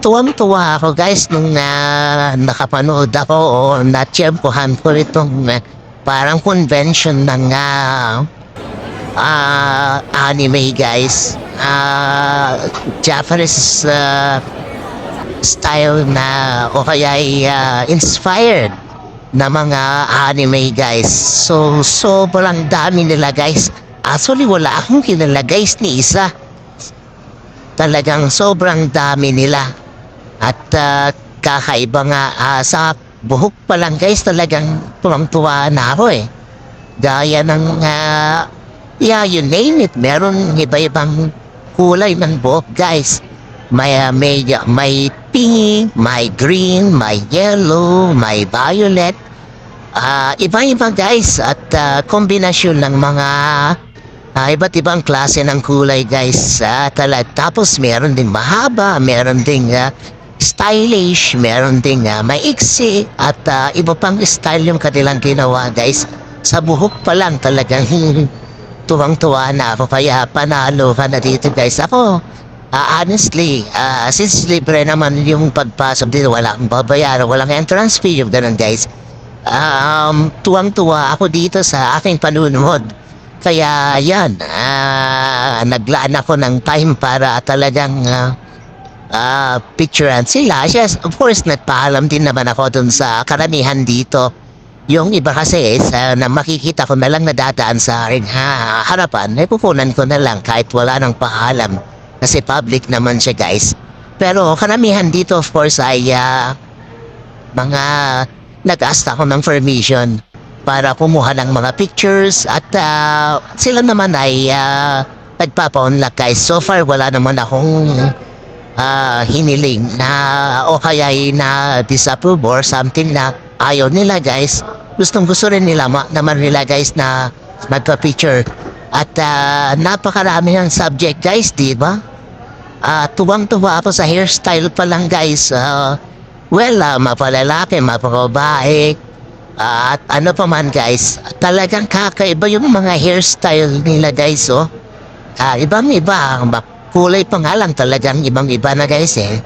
tuwang-tuwa ako guys nung nakapanood ako o natsyempohan ko itong parang convention ng anime guys. Japanese style na o kaya inspired na mga anime guys. So sobrang dami nila guys. Actually wala akong kilala guys ni isa. Talagang sobrang dami nila. At kakaiba nga sa buhok pa lang guys, talagang tuwang-tuwa na ako eh. Gaya ng, you name it, meron iba-ibang kulay ng buhok guys. May pink, may green, may yellow, may violet. Iba-iba guys at kombinasyon ng mga iba't ibang klase ng kulay guys. Tapos meron ding mahaba, meron ding stylish, meron ding maiksi at iba pang style yung kanilang ginawa guys. Sa buhok pa lang talagang tuwang-tuwa na ako kaya panalo ka na dito guys. Ako honestly, since libre naman yung pagpasok dito, wala akong babayaran, walang entrance fee yung ganun guys. Tuwang-tuwa ako dito sa aking panunood. Kaya yan, naglaan ako ng time para talagang picturean sila. Yes, of course, nagpaalam din naman ako dun sa karamihan dito. Yung iba kasi na makikita ko na lang nadadaan sa aking harapan, pupunan ko na lang kahit wala nang paalam. Kasi public naman siya guys. Pero karamihan dito of course ay mga nag-ask ako ng permission para kumuha ng mga pictures at sila naman ay nagpapa-unlock guys. So far wala naman akong hiniling na o kaya na disapprove or something na ayaw nila guys. Gusto rin nila naman nila guys na magpa-picture. At napakarami ng subject guys, di ba? Tuwang-tuwa ako sa hairstyle pa lang guys. Mapalalaki, mapababae. At ano pa man guys, talagang kakaiba yung mga hairstyle nila guys oh. Ibang-iba, kulay pa nga lang talagang ibang-iba na guys eh.